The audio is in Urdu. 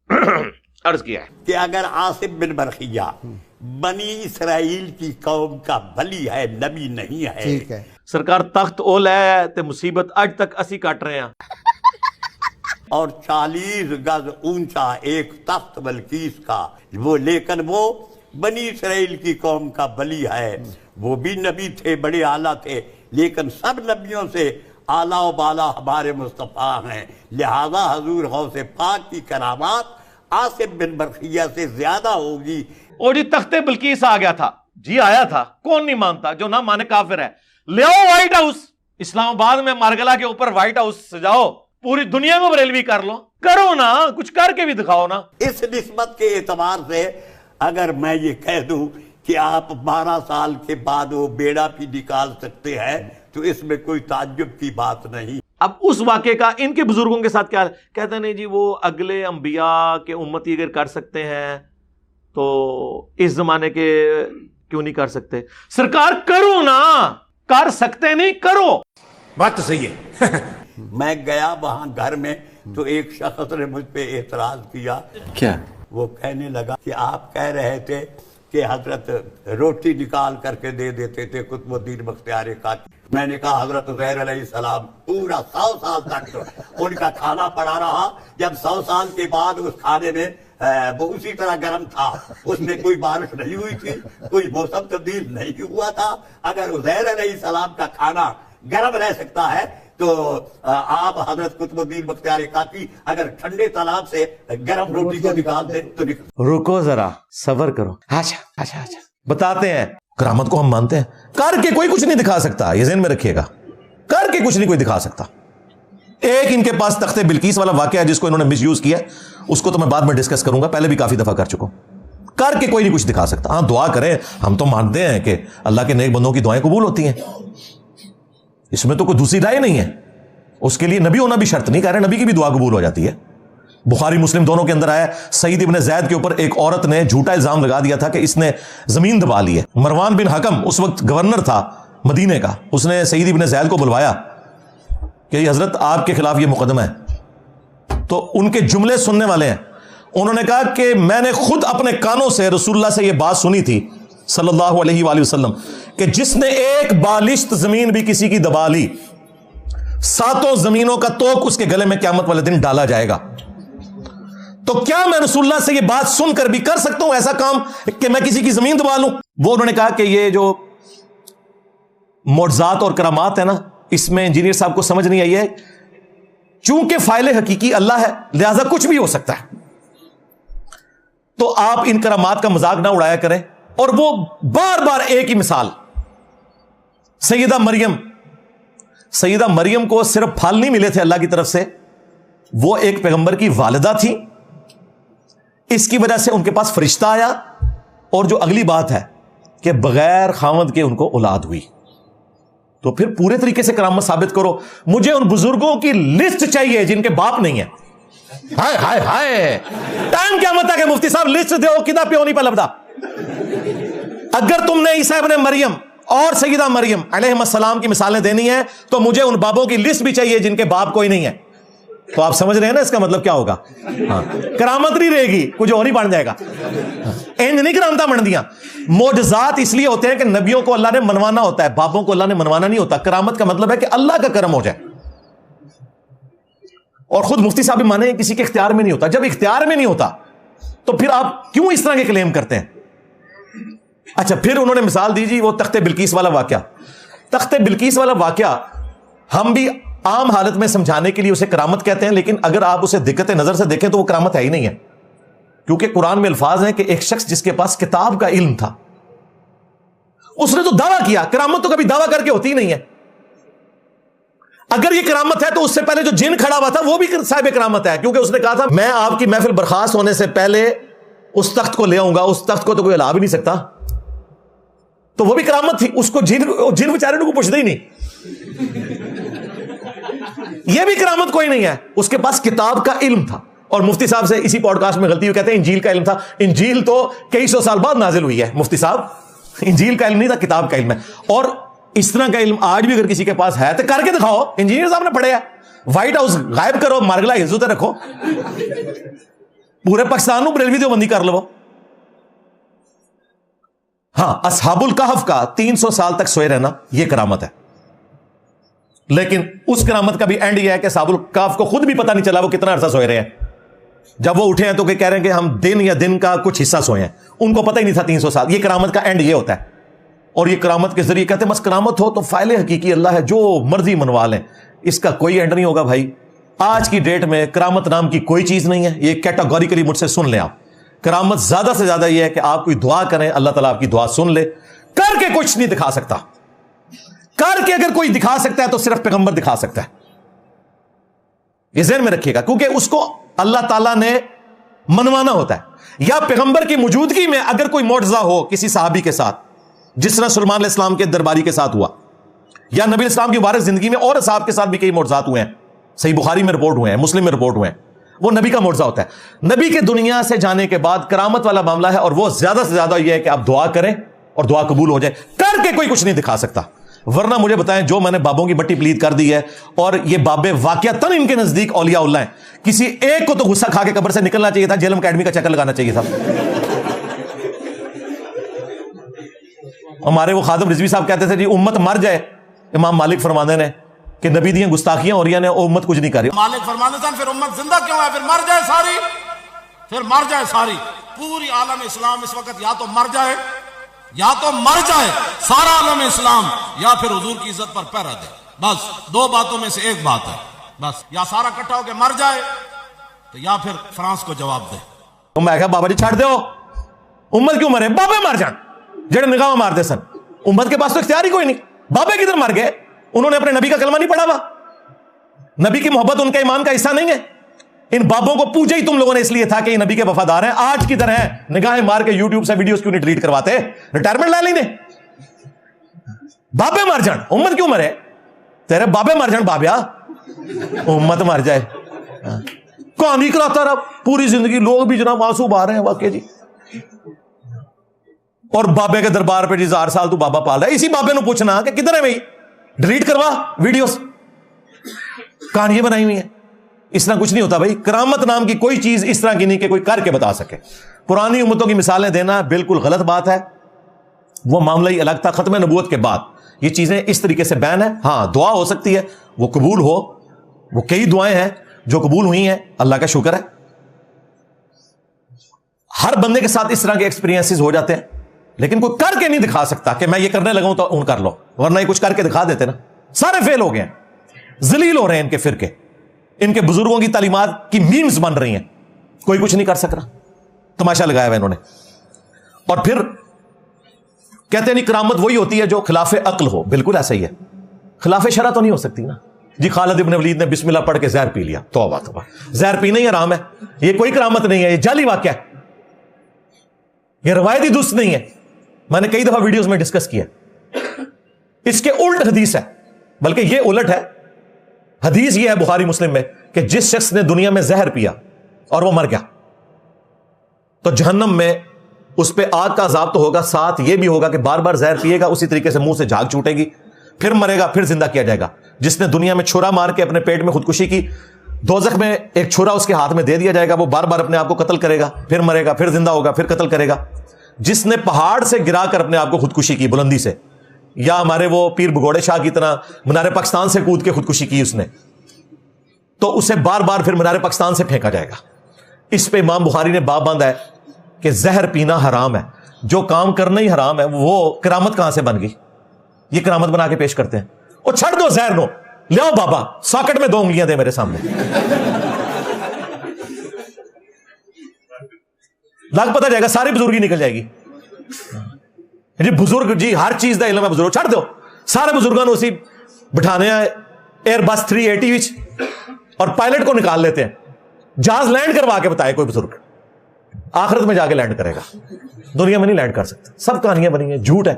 عرض کیا ہے کہ اگر عاصم بن برقیہ بنی اسرائیل کی قوم کا ولی ہے، نبی نہیں ہے. ٹھیک ہے. سرکار تخت او لے تے مصیبت اج تک اسی کٹ رہے ہیں. اور 40 گز اونچا ایک تخت بلقیس کا، وہ لیکن وہ بنی اسرائیل کی قوم کا ولی ہے. وہ بھی نبی تھے، بڑے اعلیٰ تھے، لیکن سب نبیوں سے اعلیٰ و بالا ہمارے مصطفیٰ ہیں. لہذا حضور غوث پاک کی کرامات عاصم بن برقیہ سے زیادہ ہوگی. اور جی تخت بلقیس آ گیا تھا، جی آیا تھا، کون نہیں مانتا؟ جو نہ مانے کافر ہے. لے آؤ وائٹ ہاؤس، اسلام آباد میں مارگلا کے اوپر وائٹ ہاؤس سجاؤ، پوری دنیا میں بریلوی کر لو، کرو نا، کچھ کر کے بھی دکھاؤ نا. اس نسبت کے اعتبار سے اگر میں یہ کہہ دوں کہ آپ 12 سال کے بعد وہ بیڑا بھی نکال سکتے ہیں تو اس میں کوئی تعجب کی بات نہیں. اب اس واقعے کا ان کے بزرگوں کے ساتھ کیا کہتے ہیں؟ نہیں جی وہ اگلے انبیاء کے امتی اگر کر سکتے ہیں تو اس زمانے کے کیوں نہیں کر سکتے؟ سرکار کرو نا، کر سکتے نہیں، کرو. بات تو صحیح ہے. میں گیا وہاں گھر میں تو ایک شخص نے مجھ پہ اعتراض کیا. کیا؟ وہ کہنے لگا کہ آپ کہہ رہے تھے کہ حضرت روٹی نکال کر کے دے دیتے تھے قطب الدین بختیار کاکی. میں نے کہا حضرت عزیر علیہ السلام پورا 100 سال تک ان کا کھانا پڑا رہا. جب 100 سال کے بعد اس کھانے میں وہ اسی طرح گرم تھا، اس میں کوئی بارش نہیں ہوئی تھی، کوئی موسم تبدیل نہیں ہوا تھا. اگر عزیر علیہ السلام کا کھانا گرم رہ سکتا ہے تو آپ حضرت قطب الدین بختیار کاکی اگر ٹھنڈے تالاب سے گرم روٹی کو نکال دیں تو رکو ذرا، صبر کرو. اچھا بتاتے ہیں. کرامت کو ہم مانتے ہیں، کر کے کوئی کچھ نہیں دکھا سکتا، یہ ذہن میں رکھیے گا. کر کے کچھ نہیں کوئی دکھا سکتا. ایک ان کے پاس تخت بلقیس والا واقعہ ہے جس کو انہوں نے مس یوز کیا، اس کو تو میں بعد میں ڈسکس کروں گا، پہلے بھی کافی دفعہ کر چکا ہوں. کر کے کوئی نہیں کچھ دکھا سکتا. ہاں دعا کریں، ہم تو مانتے ہیں کہ اللہ کے نیک بندوں کی دعائیں قبول ہوتی ہیں، اس میں تو کوئی دوسری رائے نہیں ہے. اس کے لیے نبی ہونا بھی شرط نہیں، کہہ رہے نبی کی بھی دعا قبول ہو جاتی ہے. بخاری مسلم دونوں کے اندر آیا سعید ابن زید کے اوپر ایک عورت نے جھوٹا الزام لگا دیا تھا کہ اس نے زمین دبا لی ہے. مروان بن حکم اس وقت گورنر تھا مدینے کا، اس نے سعید ابن زید کو بلوایا کہ حضرت آپ کے خلاف یہ مقدمہ ہے. تو ان کے جملے سننے والے ہیں. انہوں نے کہا کہ میں نے خود اپنے کانوں سے رسول اللہ سے یہ بات سنی تھی صلی اللہ علیہ وآلہ وسلم کہ جس نے ایک بالشت زمین بھی کسی کی دبا لی، 7 زمینوں کا توق اس کے گلے میں قیامت والے دن ڈالا جائے گا. تو کیا میں رسول اللہ سے یہ بات سن کر بھی کر سکتا ہوں ایسا کام کہ میں کسی کی زمین دبا لوں؟ وہ انہوں نے کہا کہ یہ جو معجزات اور کرامات ہے نا، اس میں انجینئر صاحب کو سمجھ نہیں آئی ہے. چونکہ فاعل حقیقی اللہ ہے لہذا کچھ بھی ہو سکتا ہے، تو آپ ان کرامات کا مذاق نہ اڑایا کریں. اور وہ بار بار ایک ہی مثال، سیدہ مریم کو صرف پھل نہیں ملے تھے اللہ کی طرف سے، وہ ایک پیغمبر کی والدہ تھی، اس کی وجہ سے ان کے پاس فرشتہ آیا. اور جو اگلی بات ہے کہ بغیر خاوند کے ان کو اولاد ہوئی. تو پھر پورے طریقے سے کرامت ثابت کرو. مجھے ان بزرگوں کی لسٹ چاہیے جن کے باپ نہیں ہے. ہائے ہائے ہائے، ٹائم کیا مت ہے کہ مفتی صاحب لسٹ دو کدا پیو نہیں پلبدا. اگر تم نے عیسیٰ ابن مریم اور سیدہ مریم علیہ السلام کی مثالیں دینی ہیں تو مجھے ان بابوں کی لسٹ بھی چاہیے جن کے باپ کوئی نہیں ہے. تو آپ سمجھ رہے ہیں نا اس کا مطلب کیا ہوگا؟ ہاں کرامت نہیں رہے گی، کچھ اور ہی بن جائے گا. انج نہیں کرامتاں بن دیاں. معجزات اس لیے ہوتے ہیں کہ نبیوں کو اللہ نے منوانا ہوتا ہے، بابوں کو اللہ نے منوانا نہیں ہوتا. کرامت کا مطلب ہے کہ اللہ کا کرم ہو جائے. اور خود مفتی صاحب بھی مانے کسی کے اختیار میں نہیں ہوتا. جب اختیار میں نہیں ہوتا تو پھر آپ کیوں اس طرح کے کلیم کرتے ہیں؟ اچھا پھر انہوں نے مثال دی جی وہ تخت بلقیس والا واقعہ. تخت بلقیس والا واقعہ ہم بھی عام حالت میں سمجھانے کے لیے اسے کرامت کہتے ہیں، لیکن اگر آپ اسے دقت نظر سے دیکھیں تو وہ کرامت ہے ہی نہیں ہے. کیونکہ قرآن میں الفاظ ہیں کہ ایک شخص جس کے پاس کتاب کا علم تھا، اس نے تو دعویٰ کیا. کرامت تو کبھی دعویٰ کر کے ہوتی ہی نہیں ہے. اگر یہ کرامت ہے تو اس سے پہلے جو جن کھڑا ہوا تھا وہ بھی صاحب کرامت ہے، کیونکہ اس نے کہا تھا میں آپ کی محفل برخاست ہونے سے پہلے اس تخت کو لے آؤں گا. اس تخت کو تو کوئی ہلا بھی نہیں سکتا، تو وہ بھی کرامت تھی. اس کو جن بیچارے کو پوچھتے ہی نہیں. یہ بھی کرامت کوئی نہیں ہے. اس کے پاس کتاب کا علم تھا. اور مفتی صاحب سے اسی پوڈ کاسٹ میں غلطی ہوئی، کہتے ہیں انجیل کا علم تھا. انجیل تو کئی سو سال بعد نازل ہوئی ہے مفتی صاحب. انجیل کا علم نہیں تھا، کتاب کا علم ہے. اور اس طرح کا علم آج بھی اگر کسی کے پاس ہے تو کر کے دکھاؤ. انجینئر صاحب نے پڑھے ہے. وائٹ ہاؤس غائب کرو، مارگلا عزت رکھو. پورے پاکستان نو بریلوی دیوبندی کر لو. ہاں اصحاب الکہف کا 300 سال تک سوئے رہنا یہ کرامت ہے, لیکن اس کرامت کا بھی اینڈ یہ ہے کہ اصحاب الکہف کو خود بھی پتہ نہیں چلا وہ کتنا عرصہ سوئے رہے ہیں. جب وہ اٹھے ہیں تو کہ کہہ رہے ہیں کہ ہم دن یا دن کا کچھ حصہ سوئے ہیں, ان کو پتہ ہی نہیں تھا 300 سال. یہ کرامت کا اینڈ یہ ہوتا ہے, اور یہ کرامت کے ذریعے کہتے ہیں بس کرامت ہو تو فائل حقیقی اللہ ہے, جو مرضی منوا لیں, اس کا کوئی اینڈ نہیں ہوگا بھائی. آج کی ڈیٹ میں کرامت نام کی کوئی چیز نہیں ہے, یہ کیٹاگوریکلی مجھ سے سن لیں آپ. کرامت زیادہ سے زیادہ یہ ہے کہ آپ کوئی دعا کریں, اللہ تعالیٰ آپ کی دعا سن لے. کر کے کچھ نہیں دکھا سکتا, کر کے اگر کوئی دکھا سکتا ہے تو صرف پیغمبر دکھا سکتا ہے, یہ ذہن میں رکھیے گا, کیونکہ اس کو اللہ تعالیٰ نے منوانا ہوتا ہے. یا پیغمبر کی موجودگی میں اگر کوئی معجزہ ہو کسی صحابی کے ساتھ, جس طرح سلمان علیہ السلام کے درباری کے ساتھ ہوا, یا نبی السلام کی وارث زندگی میں اور صحابہ کے ساتھ بھی کئی معجزات ہوئے ہیں, صحیح بخاری میں رپورٹ ہوئے ہیں, مسلم میں رپورٹ ہوئے ہیں, وہ نبی کا معجزہ ہوتا ہے. نبی کے دنیا سے جانے کے بعد کرامت والا معاملہ ہے, اور وہ زیادہ سے زیادہ یہ ہے کہ آپ دعا کریں اور دعا قبول ہو جائے. کر کے کوئی کچھ نہیں دکھا سکتا. ورنہ مجھے بتائیں, جو میں نے بابوں کی بٹی پلید کر دی ہے, اور یہ بابے واقعتاً ان کے نزدیک اولیاء اللہ ہیں, کسی ایک کو تو غصہ کھا کے قبر سے نکلنا چاہیے تھا, جیلم اکیڈمی کا چکر لگانا چاہیے تھا. ہمارے وہ خادم رضوی صاحب کہتے تھے جی امت مر جائے, امام مالک فرماندے نے کہ نبی دیاں گستاخیاں ہو رہی ہیں, امت کچھ نہیں کر رہی. مالک فرماتے ہیں پھر امت زندہ کیوں ہے, پھر مر جائے ساری, پھر مر جائے ساری. پوری عالم اسلام اس وقت یا تو مر جائے, یا تو مر جائے سارا عالم اسلام, یا پھر حضور کی عزت پر پہرا دے. بس دو باتوں میں سے ایک بات ہے, بس یا سارا اکٹھا ہو کے مر جائے تو یا پھر فرانس کو جواب دے. میں کہا بابا جی چھاڑ دو, امت کیوں مرے, بابے مر جان جڑے نگاہ مارتے سن. امت کے پاس تو اختیار ہی کوئی نہیں, بابے کدھر مر گئے, انہوں نے اپنے نبی کا کلمہ نہیں پڑھا ہوا, نبی کی محبت ان کے ایمان کا حصہ نہیں ہے. ان بابوں کو پوچھے ہی تم لوگوں نے اس لیے تھا کہ یہ نبی کے وفادار ہیں. آج کی طرح نگاہیں مار کے یوٹیوب سے ویڈیوز کیوں نہیں ڈیلیٹ کرواتے, ریٹائرمنٹ لے لینے. بابے مر جان, امت کیوں مرے, تیرے بابے مر جان بابیا, امت مر جائے. کہانی کراتا رہا پوری زندگی, لوگ بھی جناب معصوم آ رہے ہیں واقعی جی, اور بابے کے دربار پہ جی 1000 سال تو بابا پال رہا ہے. اسی بابے نو پوچھنا کہ کدھر ہے بھائی, ڈیلیٹ کروا ویڈیوز, کہانیاں بنائی ہوئی ہیں. اس طرح کچھ نہیں ہوتا بھائی. کرامت نام کی کوئی چیز اس طرح کی نہیں کہ کوئی کر کے بتا سکے. پرانی امتوں کی مثالیں دینا بالکل غلط بات ہے, وہ معاملہ ہی الگ تھا. ختم نبوت کے بعد یہ چیزیں اس طریقے سے بین ہے. ہاں دعا ہو سکتی ہے, وہ قبول ہو, وہ کئی دعائیں ہیں جو قبول ہوئی ہیں, اللہ کا شکر ہے. ہر بندے کے ساتھ اس طرح کے ایکسپیرینسز ہو جاتے ہیں, لیکن کوئی کر کے نہیں دکھا سکتا کہ میں یہ کرنے لگا ہوں تو ان کر لو, ورنہ یہ کچھ کر کے دکھا دیتے نا. سارے فیل ہو گئے ہیں, ذلیل ہو رہے ہیں ان کے فرقے, ان کے بزرگوں کی تعلیمات کی میمز بن رہی ہیں, کوئی کچھ نہیں کر سک رہا, تماشا لگایا ہوا انہوں نے. اور پھر کہتے ہیں نہیں کرامت وہی ہوتی ہے جو خلاف عقل ہو. بالکل ایسا ہی ہے, خلاف شرع تو نہیں ہو سکتی نا. جی خالد ابن ولید نے بسم اللہ پڑھ کے زہر پی لیا, توبہ توبہ, زہر پینا ہی حرام ہے, یہ کوئی کرامت نہیں ہے, یہ جعلی واقعہ ہے, یہ روایتی درست نہیں ہے. میں نے کئی دفعہ ویڈیوز میں ڈسکس کیا. اس کے الٹ حدیث ہے, بلکہ یہ الٹ ہے. حدیث یہ ہے بخاری مسلم میں کہ جس شخص نے دنیا میں زہر پیا اور وہ مر گیا تو جہنم میں اس پہ آگ کا عذاب تو ہوگا, ساتھ یہ بھی ہوگا کہ بار بار زہر پیے گا, اسی طریقے سے منہ سے جھاگ چھوٹے گی, پھر مرے گا, پھر زندہ کیا جائے گا. جس نے دنیا میں چھرا مار کے اپنے پیٹ میں خودکشی کی, دوزخ میں ایک چھرا اس کے ہاتھ میں دے دیا جائے گا, وہ بار بار اپنے آپ کو قتل کرے گا, پھر مرے گا, پھر زندہ ہوگا, پھر قتل کرے گا. جس نے پہاڑ سے گرا کر اپنے آپ کو خودکشی کی بلندی سے, یا ہمارے وہ پیر بگوڑے شاہ کی طرح مینار پاکستان سے کود کے خودکشی کی اس نے, تو اسے بار بار پھر مینار پاکستان سے پھینکا جائے گا. اس پہ امام بخاری نے باب باندھا ہے کہ زہر پینا حرام ہے, جو کام کرنا ہی حرام ہے, وہ کرامت کہاں سے بن گئی. یہ کرامت بنا کے پیش کرتے ہیں. اور چھڑ دو زہر نو, لیاؤ بابا ساکٹ میں 2 انگلیاں دے میرے سامنے, لگ پتہ جائے گا, ساری بزرگی نکل جائے گی. جی بزرگ جی ہر چیز دا علم ہے, بزرگ چھڑ دو, سارے بزرگوں نے اسی بٹھانے ایئر بس 380 اور پائلٹ کو نکال لیتے ہیں, جہاز لینڈ کروا کے بتائے کوئی بزرگ, آخرت میں جا کے لینڈ کرے گا, دنیا میں نہیں لینڈ کر سکتا. سب کہانیاں بنی ہیں, جھوٹ ہے.